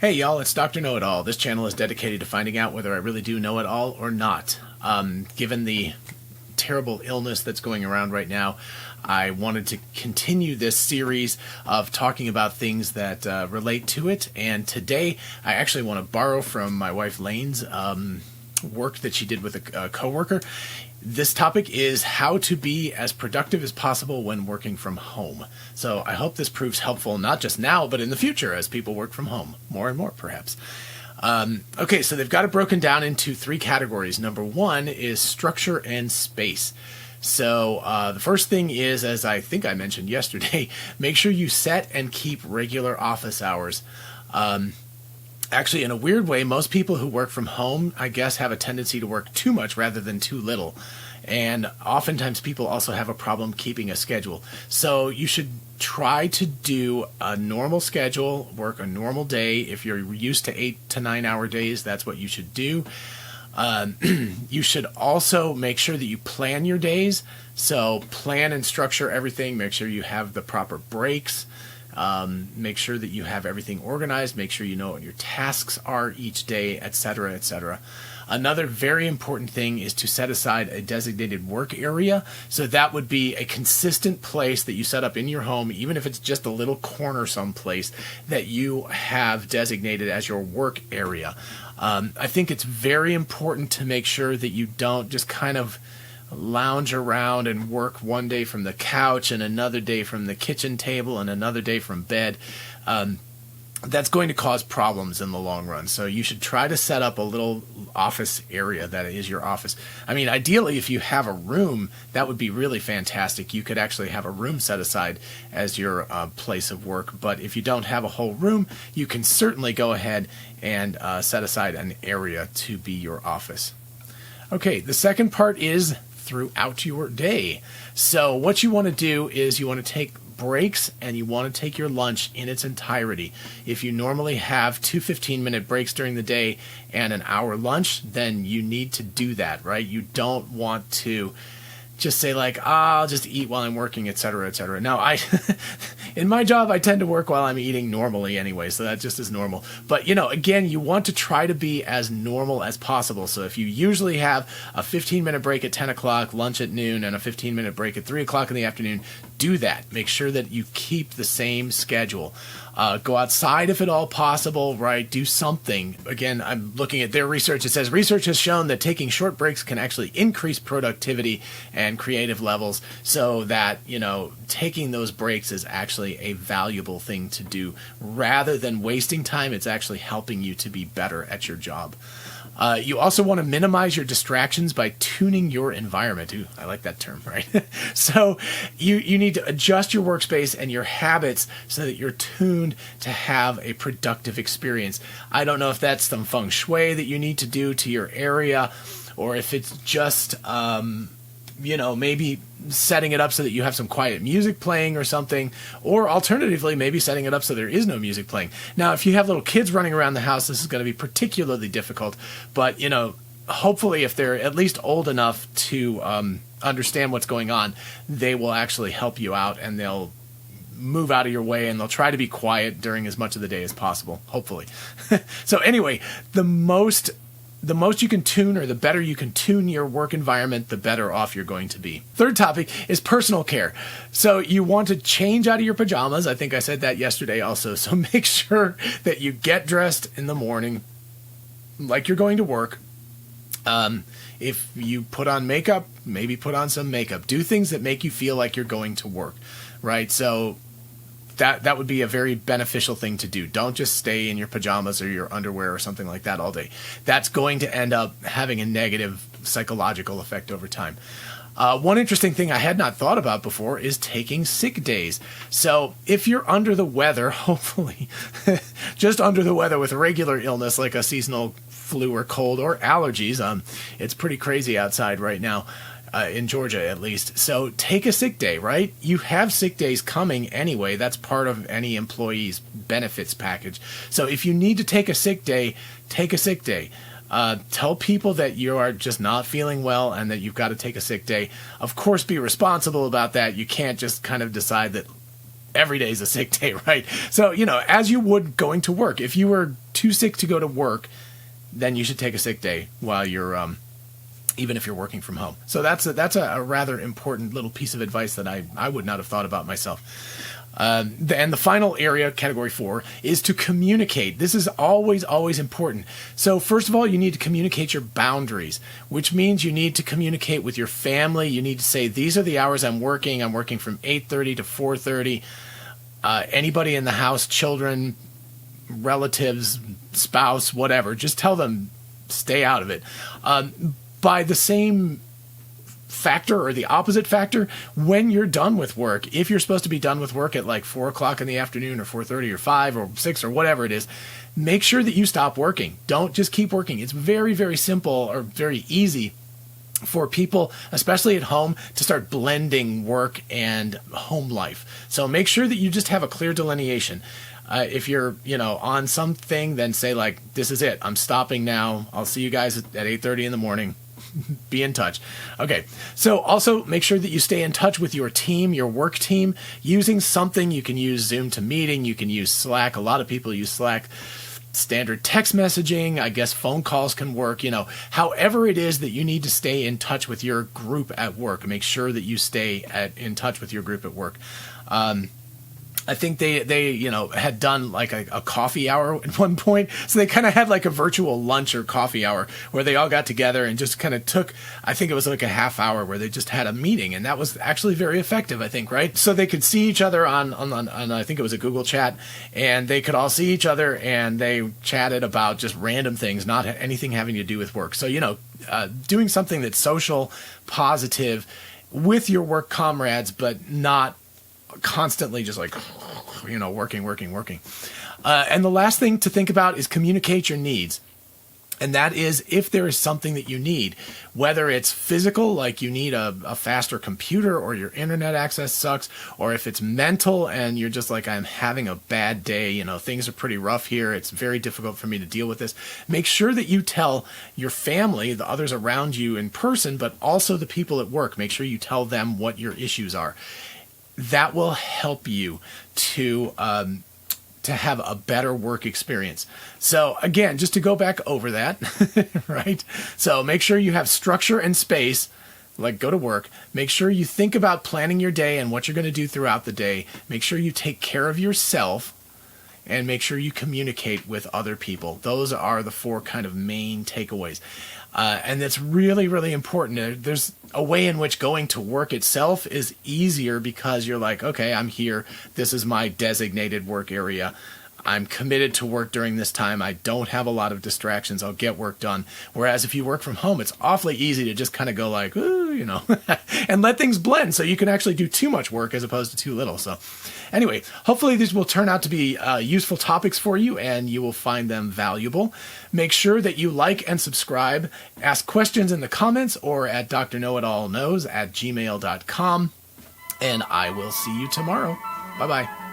Hey y'all, it's Dr. Know-It-All. This channel is dedicated to finding out whether I really do know it all or not. Given the terrible illness that's going around right now, I wanted to continue this series of talking about things that relate to it. And today, I actually want to borrow from my wife Lane's work that she did with a coworker. This topic is how to be as productive as possible when working from home. So I hope this proves helpful, not just now, but in the future as people work from home, more and more perhaps. Okay, so they've got it broken down into three categories. Number one is structure and space. So the first thing is, as I think I mentioned yesterday, make sure you set and keep regular office hours. Actually, in a weird way, most people who work from home, I guess, have a tendency to work too much rather than too little. And oftentimes people also have a problem keeping a schedule. So you should try to do a normal schedule, work a normal day. If you're used to 8 to 9 hour days, that's what you should do. You should also make sure that you plan your days. So plan and structure everything. Make sure you have the proper breaks. Make sure that you have everything organized. Make sure you know what your tasks are each day, etc., etc. Another very important thing is to set aside a designated work area. So that would be a consistent place that you set up in your home, even if it's just a little corner someplace that you have designated as your work area. I think it's very important to make sure that you don't just kind of lounge around and work one day from the couch and another day from the kitchen table and another day from bed. That's going to cause problems in the long run. So you should try to set up a little office area that is your office. I mean, ideally, if you have a room, that would be really fantastic. You could actually have a room set aside as your place of work. But if you don't have a whole room, you can certainly go ahead and set aside an area to be your office. Okay, the second part is throughout your day. So what you want to do is you want to take breaks and you want to take your lunch in its entirety. If you normally have 2 15-minute breaks during the day and an hour lunch, then you need to do that, right? You don't want to just say like, I'll just eat while I'm working, etc., etc. Now, in my job, I tend to work while I'm eating normally anyway, so that just is normal. But, again, you want to try to be as normal as possible. So if you usually have a 15-minute break at 10 o'clock, lunch at noon, and a 15-minute break at 3 o'clock in the afternoon, do that. Make sure that you keep the same schedule. Go outside if at all possible, right? Do something. Again, I'm looking at their research. It says research has shown that taking short breaks can actually increase productivity and creative levels, so that, taking those breaks is actually a valuable thing to do. Rather than wasting time, it's actually helping you to be better at your job. You also want to minimize your distractions by tuning your environment. Ooh, I like that term, right? So you need to adjust your workspace and your habits so that you're tuned to have a productive experience. I don't know if that's some feng shui that you need to do to your area, or if it's just, maybe setting it up so that you have some quiet music playing or something, or alternatively, maybe setting it up so there is no music playing. Now, if you have little kids running around the house, this is going to be particularly difficult, but, hopefully if they're at least old enough to understand what's going on, they will actually help you out and they'll move out of your way and they'll try to be quiet during as much of the day as possible, hopefully. So anyway, the most you can tune, or the better you can tune your work environment, the better off you're going to be. Third topic is personal care. So you want to change out of your pajamas. I think I said that yesterday also. So make sure that you get dressed in the morning like you're going to work. If you put on makeup, maybe put on some makeup. Do things that make you feel like you're going to work, right? So that would be a very beneficial thing to do. Don't just stay in your pajamas or your underwear or something like that all day. That's going to end up having a negative psychological effect over time. One interesting thing I had not thought about before is taking sick days. So if you're under the weather, hopefully just under the weather with regular illness like a seasonal flu or cold or allergies, it's pretty crazy outside right now. In Georgia, at least. So take a sick day, right? You have sick days coming anyway. That's part of any employee's benefits package. So if you need to take a sick day, take a sick day. Tell people that you are just not feeling well and that you've got to take a sick day. Of course, be responsible about that. You can't just kind of decide that every day is a sick day, right? So, as you would going to work, if you were too sick to go to work, then you should take a sick day while you're even if you're working from home. So that's a rather important little piece of advice that I would not have thought about myself. And the final area, category 4, is to communicate. This is always important. So first of all, you need to communicate your boundaries, which means you need to communicate with your family. You need to say, these are the hours I'm working. I'm working from 8:30 to 4:30. Anybody in the house, children, relatives, spouse, whatever, just tell them, stay out of it. By the same factor or the opposite factor, when you're done with work, if you're supposed to be done with work at like 4 o'clock in the afternoon or 4:30 or 5 or 6 or whatever it is, make sure that you stop working. Don't just keep working. It's very, very simple or very easy for people, especially at home, to start blending work and home life. So make sure that you just have a clear delineation. If you're, on something, then say like, this is it. I'm stopping now. I'll see you guys at 8:30 in the morning. Be in touch. Okay. So also make sure that you stay in touch with your team, your work team, using something. You can use Zoom to meeting. You can use Slack. A lot of people use Slack. Standard text messaging. I guess phone calls can work. However it is that you need to stay in touch with your group at work. Make sure that you stay in touch with your group at work. I think they had done like a coffee hour at one point. So they kind of had like a virtual lunch or coffee hour where they all got together and just kind of took, I think it was like a half hour where they just had a meeting. And that was actually very effective, I think, right? So they could see each other on I think it was a Google chat, and they could all see each other and they chatted about just random things, not anything having to do with work. So, doing something that's social, positive with your work comrades, but not constantly just like, working. And the last thing to think about is communicate your needs. And that is if there is something that you need, whether it's physical, like you need a faster computer or your internet access sucks, or if it's mental and you're just like, I'm having a bad day, things are pretty rough here. It's very difficult for me to deal with this. Make sure that you tell your family, the others around you in person, but also the people at work. Make sure you tell them what your issues are. That will help you to have a better work experience. So again, just to go back over that, right? So make sure you have structure and space, like go to work. Make sure you think about planning your day and what you're going to do throughout the day. Make sure you take care of yourself, and make sure you communicate with other people. Those are the 4 kind of main takeaways. And that's really, really important. There's a way in which going to work itself is easier because you're like, okay, I'm here. This is my designated work area. I'm committed to work during this time. I don't have a lot of distractions. I'll get work done. Whereas if you work from home, it's awfully easy to just kind of go like, ooh, and let things blend so you can actually do too much work as opposed to too little. So anyway, hopefully these will turn out to be useful topics for you and you will find them valuable. Make sure that you like and subscribe. Ask questions in the comments or at drknowitallknows@gmail.com. And I will see you tomorrow. Bye-bye.